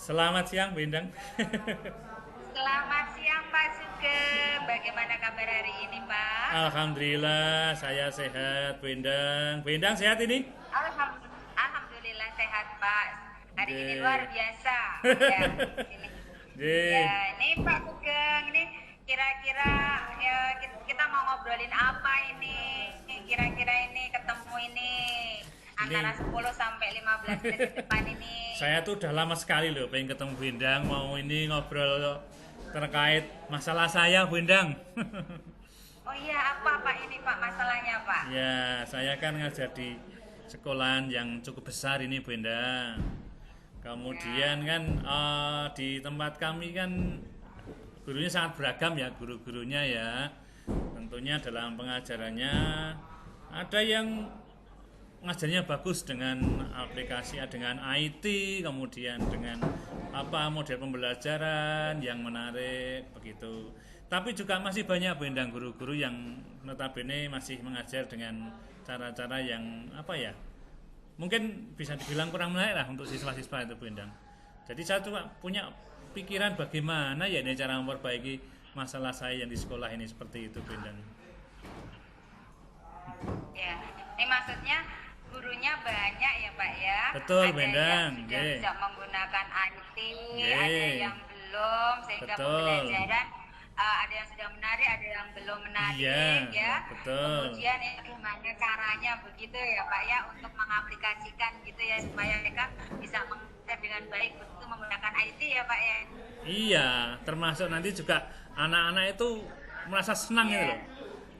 Selamat siang, Bu Endang. Selamat siang Pak Sugeng. Bagaimana kabar hari ini Pak? Alhamdulillah, saya sehat, Bu Endang. Bu Endang sehat ini? Alhamdulillah sehat Pak. Hari ini luar Oke. biasa. Ya, ini. Ya, Oke. ini Pak Sugeng. Ini kira-kira ya kita mau ngobrolin apa ini? Kira-kira ini ketemu ini Ini antara 10 sampai 15 menit ke depan ini. saya tuh udah lama sekali loh pengen ketemu Bu Endang, mau ini ngobrol terkait masalah saya, Bu Endang. Oh iya, apa Pak ini Pak masalahnya Pak? Ya, saya kan ngajar di sekolahan yang cukup besar ini, Bu Endang. Ya. Kemudian kan di tempat kami kan gurunya sangat beragam ya, guru-gurunya ya. Tentunya dalam pengajarannya ada yang ngajarnya bagus dengan aplikasi, dengan IT, kemudian dengan apa model pembelajaran yang menarik begitu. Tapi juga masih banyak bendang guru-guru yang notabene masih mengajar dengan cara-cara yang apa ya, mungkin bisa dibilang kurang menarik lah untuk siswa-siswa itu bendang. Jadi saya coba punya pikiran bagaimana ya ini cara memperbaiki masalah saya yang di sekolah ini seperti itu bendang. Ya, ini maksudnya gurunya banyak ya Pak ya. Betul Ada yang bendang, sudah nggih. bisa menggunakan IT, ada Nggih. yang belum, sehingga Betul. pembelajaran ada yang sudah menarik, ada yang belum menarik Iya, ya. betul. Kemudian ya, gimana caranya begitu ya Pak ya untuk mengaplikasikan gitu ya supaya mereka bisa mengajar dengan baik betul menggunakan IT ya Pak ya. Iya, termasuk nanti juga anak-anak itu merasa senang gitu loh. Ya,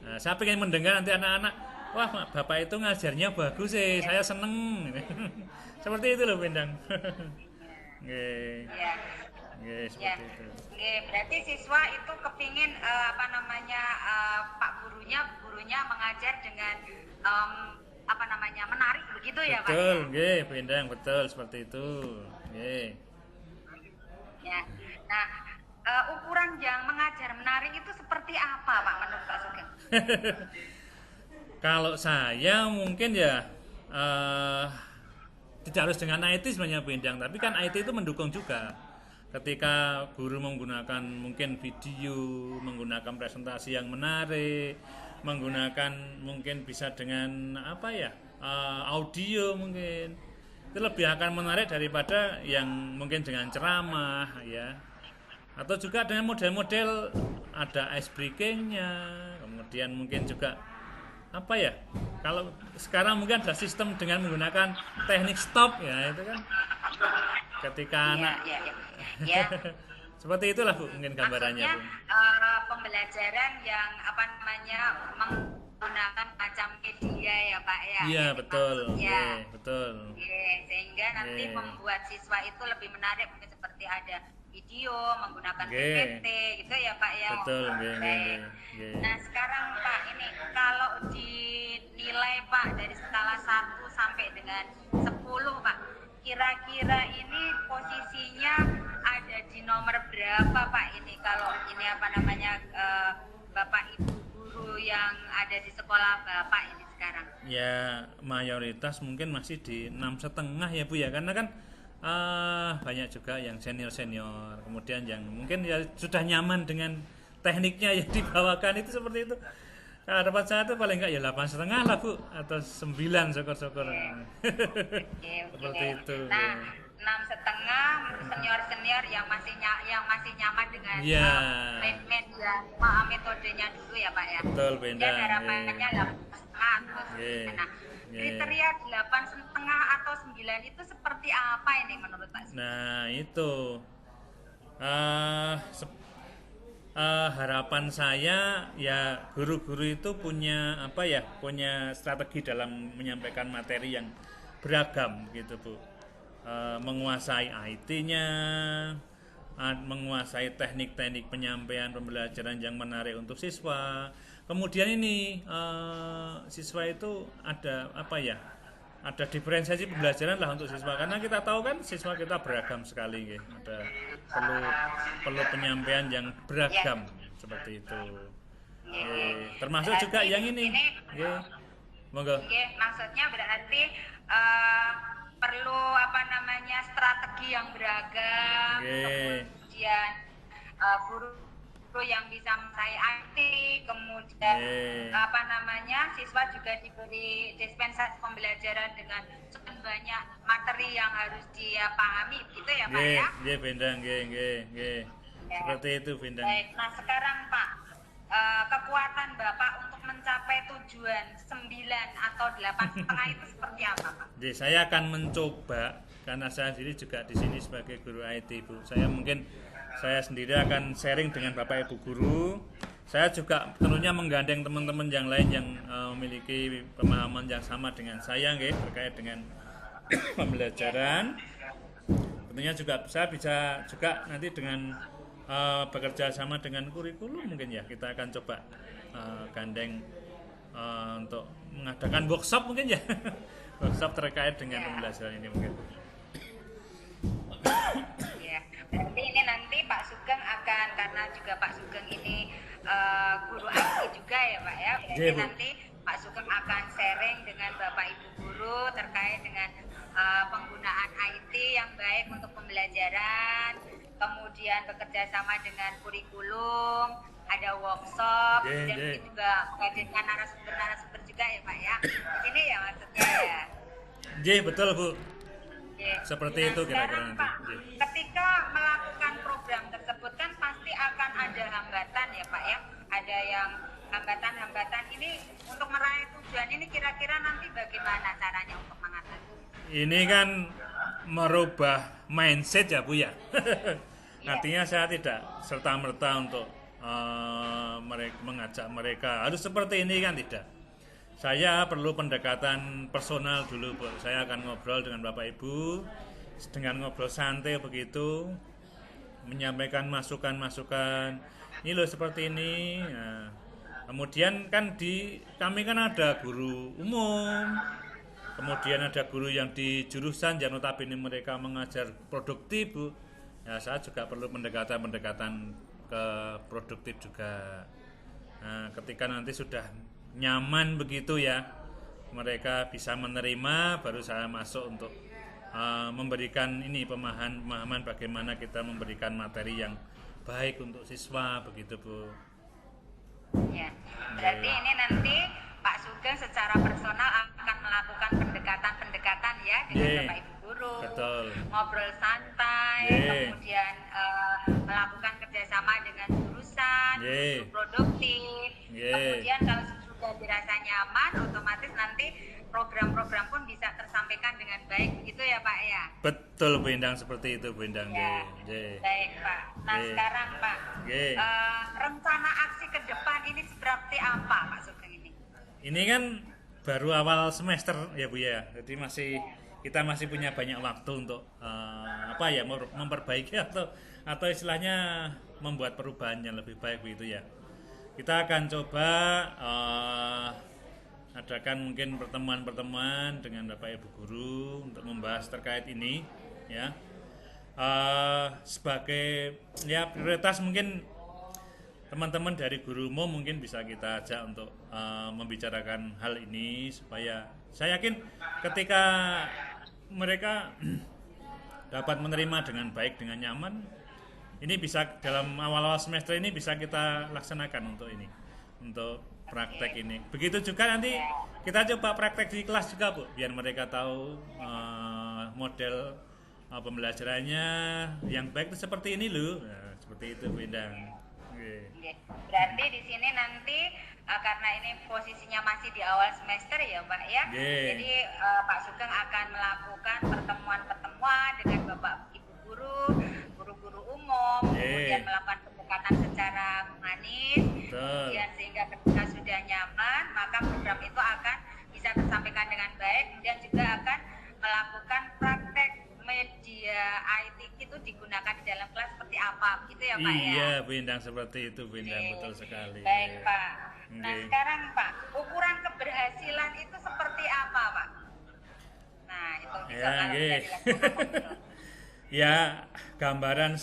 Nah, saya pengen mendengar nanti anak-anak, wah bapak itu ngajarnya bagus sih, ya, saya seneng. Seperti itu loh, Bendang. Oke, ya. oke Ya, seperti itu. oke. Berarti siswa itu kepingin apa namanya Pak gurunya mengajar dengan em, apa namanya menarik begitu ya Pak Betul, ya. oke, Bendang, betul seperti itu. Oke. Ya. Nah, ukuran yang mengajar menarik itu seperti apa Pak menurut Pak Sugeng? Kalau saya mungkin ya eh, tidak harus dengan IT sebenarnya Bendang, tapi kan IT itu mendukung juga. Ketika guru menggunakan mungkin video, menggunakan presentasi yang menarik, menggunakan mungkin bisa dengan apa ya, audio mungkin itu lebih akan menarik daripada yang mungkin dengan ceramah ya, atau juga dengan model-model ada ice breakingnya, kemudian mungkin juga apa ya, kalau sekarang mungkin ada sistem dengan menggunakan teknik stop ya itu kan ketika Iya, anak iya, iya. Ya, seperti itulah Bu mungkin gambarannya maksudnya Bu. pembelajaran yang apa namanya menggunakan macam media ya Pak ya, Iya yang betul, dimaksud ya. oke betul, Oke, sehingga nanti oke membuat siswa itu lebih menarik mungkin seperti ada video menggunakan oke PPT gitu ya Pak ya. betul, oke Baik. oke. Nah, sekarang Pak ini kalau dinilai Pak dari skala 1 sampai dengan 10 Pak, kira-kira ini posisinya ada di nomor berapa Pak ini kalau ini apa namanya Bapak Ibu guru yang ada di sekolah Bapak ini sekarang? Ya mayoritas mungkin masih di 6,5 ya Bu ya, karena kan banyak juga yang senior senior, kemudian yang mungkin ya sudah nyaman dengan tekniknya yang dibawakan itu seperti itu. Kalau dapat saya itu paling enggak ya 8,5 lah Bu, atau 9 syukur-syukur. Oke. Oke, oke. Seperti itu Nah, ya. 6,5 senior senior yang masih nyaman dengan Iya, media metodenya dulu ya Pak ya. betul Dan Bendang harapannya ya. 8,5 terus. Ya, Nah, ya. kriteria 8,5 atau 9 itu seperti apa ini menurut Pak Sugeng? Nah itu sep- harapan saya ya guru-guru itu punya apa ya, punya strategi dalam menyampaikan materi yang beragam gitu Bu. Menguasai IT-nya, menguasai teknik-teknik penyampaian pembelajaran yang menarik untuk siswa. Kemudian ini siswa itu ada apa ya, ada diferensiasi pembelajaran lah untuk siswa, karena kita tahu kan siswa kita beragam sekali gitu. Ada perlu perlu penyampaian yang Ya, beragam seperti itu. oke, oke. Termasuk juga Berarti yang di ini sini monggo. oke, maksudnya berarti eh, perlu apa namanya strategi yang beragam, Nggih. kemudian guru yang bisa menguasai IT, kemudian Nggih. apa namanya siswa juga diberi dispensasi pembelajaran dengan banyak materi yang harus dia pahami, gitu ya Pak Nggih, ya. nggih Bendang, nggih, nggih, nggih. Ya. Seperti itu Bendang. Baik, nah sekarang Pak, kekuatan Bapak untuk mencapai tujuan 9 atau 8,5 itu seperti apa Pak? Jadi saya akan mencoba karena saya sendiri juga di sini sebagai guru IT Bu. Saya sendiri akan sharing dengan Bapak Ibu guru. Saya juga tentunya menggandeng teman-teman yang lain yang memiliki pemahaman yang sama dengan saya nggih, terkait dengan pembelajaran. Tentunya juga saya bisa juga nanti dengan bekerja sama dengan kurikulum mungkin ya kita akan coba gandeng untuk mengadakan workshop mungkin ya workshop terkait dengan pembelajaran ini mungkin. Ya, berarti ini nanti Pak Sugeng akan, karena juga Pak Sugeng ini guru IT juga ya Pak ya, berarti Iya, Bu. nanti Pak Sugeng akan sharing dengan Bapak Ibu guru terkait dengan penggunaan IT yang baik untuk pembelajaran, kemudian bekerja sama dengan kurikulum, ada workshop, Iya, dan iya. mungkin juga menghadirkan narasumber-narasumber juga ya Pak ya, di sini ya maksudnya ya. Nggih, betul Bu. Oke. Seperti Nah, itu kira-kira sekarang, nanti. Pak, Nggih. ketika melakukan program tersebut kan pasti akan ada hambatan ya Pak ya. Ada yang hambatan-hambatan ini untuk meraih tujuan ini kira-kira nanti bagaimana caranya untuk mengatasi? Ini kan merubah mindset ya Bu ya. Artinya saya tidak serta-merta untuk mengajak mereka harus seperti ini kan tidak. Saya perlu pendekatan personal dulu Bu. Saya akan ngobrol dengan Bapak Ibu dengan ngobrol santai begitu, menyampaikan masukan-masukan. Ini loh seperti ini. Nah, kemudian kan kami kan ada guru umum, kemudian ada guru yang di jurusan yang notabene mereka mengajar produktif Bu. Ya saya juga perlu pendekatan-pendekatan ke produktif juga. Nah, ketika nanti sudah nyaman begitu ya, mereka bisa menerima, baru saya masuk untuk memberikan ini pemahaman bagaimana kita memberikan materi yang baik untuk siswa begitu Bu. Ya, berarti ini nanti Pak Sugeng secara personal akan melakukan pendekatan-pendekatan ya dengan Yeah. Bapak Ibu guru, Betul. ngobrol santai, Yeah. kemudian melakukan kerjasama dengan jurusan, Yeah. guru produktif, Yeah. kemudian kalau sudah dirasa nyaman, otomatis nanti program-program pun bisa tersampaikan dengan baik, begitu ya Pak ya? Betul Bu Endang, seperti itu Bu Endang. Ya, Nggih. baik Pak. Nah Nggih. sekarang Pak, Nggih. rencana aksi ke depan ini seperti apa Pak Sugeng ini? Ini kan baru awal semester ya Bu ya. Jadi kita masih punya banyak waktu untuk memperbaiki atau istilahnya membuat perubahan yang lebih baik begitu ya. Kita akan coba adakan mungkin pertemuan-pertemuan dengan Bapak Ibu guru untuk membahas terkait ini ya. Sebagai ya prioritas mungkin teman-teman dari guru umum mungkin bisa kita ajak untuk membicarakan hal ini supaya saya yakin ketika mereka dapat menerima dengan baik, dengan nyaman, ini bisa dalam awal-awal semester ini bisa kita laksanakan untuk praktek ini. Begitu juga nanti kita coba praktek di kelas juga Bu, biar mereka tahu model pembelajarannya yang baik itu seperti ini loh. Nah, seperti itu Bu Endang. Oke. Berarti di sini nanti karena ini posisinya masih di awal semester ya Pak ya. Oke. Jadi Pak Sugeng akan melakukan pertemuan-pertemuan dengan Bapak Ibu guru, guru-guru umum, Oke. kemudian melakukan pendekatan secara humanis, Betul. kemudian sehingga ketika sudah nyaman maka program itu akan bisa tersampaikan dengan baik dan juga akan melakukan praktek media IT itu digunakan di dalam kelas seperti apa begitu ya Pak ya? Iya Bu Endang, seperti itu Bu Endang, Oke. betul sekali. Baik Pak. Nah Oke. sekarang Pak, ukuran keberhasilan itu seperti apa Pak? Nah itu bisa Ya, kalau nggih. bisa dilakukan gitu. Ya, gambaran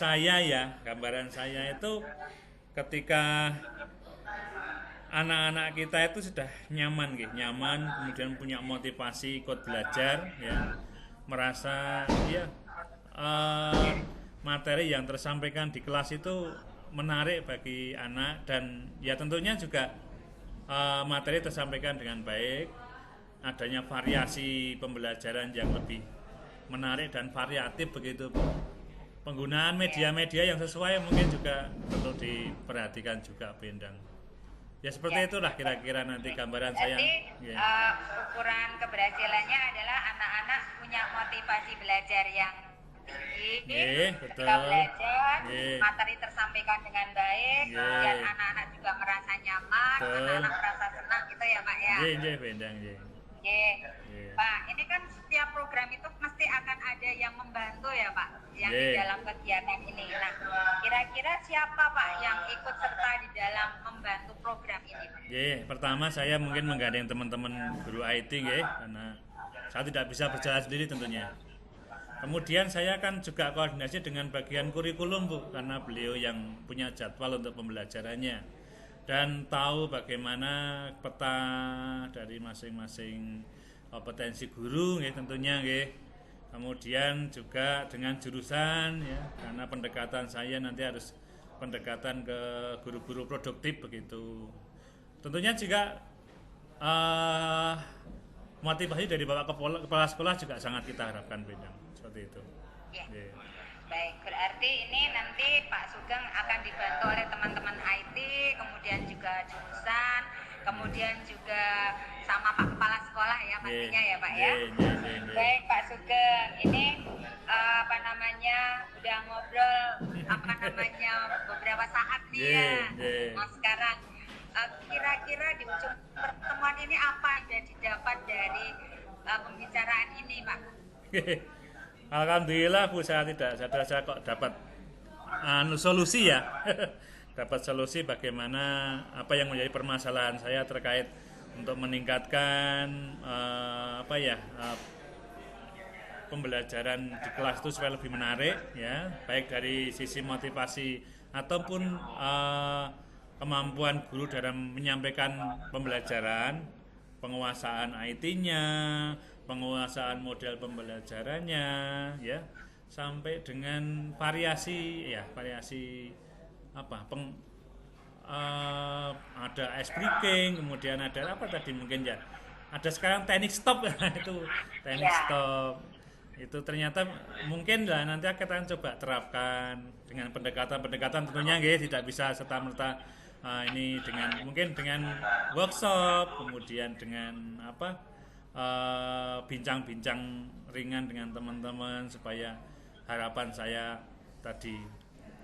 saya itu ketika anak-anak kita itu sudah nyaman, kemudian punya motivasi ikut belajar, ya. merasa ya materi yang tersampaikan di kelas itu menarik bagi anak, dan ya tentunya juga materi tersampaikan dengan baik, adanya variasi pembelajaran yang lebih menarik dan variatif begitu. Penggunaan media-media yang sesuai mungkin juga perlu diperhatikan juga, Bu Endang. Ya seperti itulah kira-kira nanti gambaran saya. Berarti ukuran keberhasilannya adalah anak-anak punya motivasi belajar yang tinggi, betul. ketika belajar, materi tersampaikan dengan baik, dan anak-anak juga merasa nyaman, anak-anak merasa senang gitu ya Pak ya. Bu Endang. Pak, ini kan setiap program itu mesti akan ada yang membantu ya Pak, yang di dalam kegiatan ini. Nah, kira-kira siapa Pak yang ikut serta di dalam membantu program ini? Pertama saya mungkin menggandeng teman-teman guru IT, karena saya tidak bisa berjalan sendiri tentunya. Kemudian saya akan juga koordinasi dengan bagian kurikulum, Bu, karena beliau yang punya jadwal untuk pembelajarannya dan tahu bagaimana peta dari masing-masing kompetensi guru, tentunya. Kemudian juga dengan jurusan, ya, karena pendekatan saya nanti harus pendekatan ke guru-guru produktif begitu. Tentunya juga motivasi dari Bapak Kepala Sekolah juga sangat kita harapkan, Bendang, seperti itu. Baik, berarti ini nanti Pak Sugeng akan dibantu oleh teman-teman IT, kemudian juga jurusan, kemudian juga sama Pak Kepala Sekolah ya pastinya ya Pak ya. Baik Pak Sugeng, ini udah ngobrol beberapa saat nih ya. Nah sekarang kira-kira di ujung pertemuan ini apa yang didapat dari pembicaraan ini Pak? Alhamdulillah, Bu, saya kok dapat solusi ya. Dapat solusi bagaimana apa yang menjadi permasalahan saya terkait untuk meningkatkan pembelajaran di kelas itu supaya lebih menarik, ya, baik dari sisi motivasi ataupun kemampuan guru dalam menyampaikan pembelajaran, penguasaan IT-nya, penguasaan model pembelajarannya, ya, sampai dengan variasi ada ice breaking, kemudian ada apa tadi mungkin ya, ada sekarang teknik stop itu teknik stop itu ternyata mungkin lah nanti kita akan coba terapkan dengan pendekatan tentunya, tidak bisa serta-merta ini dengan workshop, kemudian dengan bincang-bincang ringan dengan teman-teman, supaya harapan saya tadi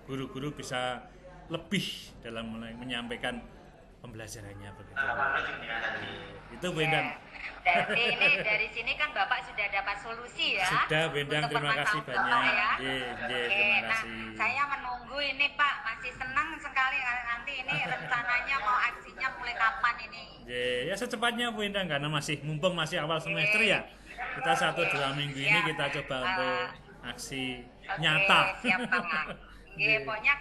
guru-guru bisa lebih dalam menyampaikan pembelajarannya begitu. Itu Bu Endang. Berarti ini dari sini kan Bapak sudah dapat solusi ya. Sudah, Bu Endang, terima kasih banyak. Ya. Terima kasih. Nah, saya menunggu ini Pak, masih senang sekali nanti ini rencananya mau aksinya mulai kapan ini? Ya secepatnya Bu Endang, karena mumpung masih awal semester ya. Kita 1-2 minggu ini kita coba untuk aksi nyata. Siap Pak. Pokoknya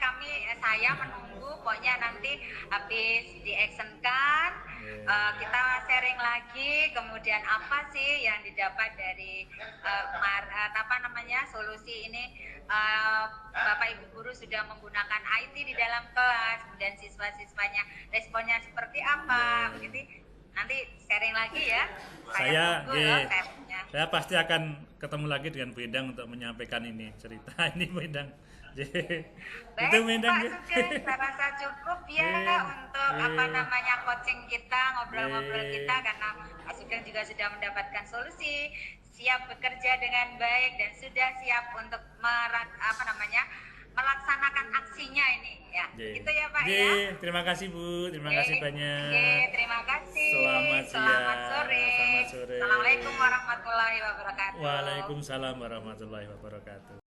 saya menunggu, pokoknya nanti habis di-actionkan, kita sharing lagi, kemudian apa sih yang didapat dari solusi ini. Bapak Ibu guru sudah menggunakan IT di dalam kelas, kemudian siswa-siswanya responnya seperti apa, begitu. Nanti sharing lagi ya. Saya pasti akan ketemu lagi dengan Bu Endang untuk menyampaikan ini cerita ini, Bu Endang. Baik, itu Pak Sugeng, saya rasa cukup ya untuk coaching kita, ngobrol-ngobrol kita, karena Pak Sugeng juga sudah mendapatkan solusi, siap bekerja dengan baik dan sudah siap untuk melaksanakan aksinya ini ya. Gitu ya Pak ya. Terima kasih Bu, terima kasih banyak. Terima kasih. Selamat sore. Assalamualaikum warahmatullahi wabarakatuh. Waalaikumsalam warahmatullahi wabarakatuh.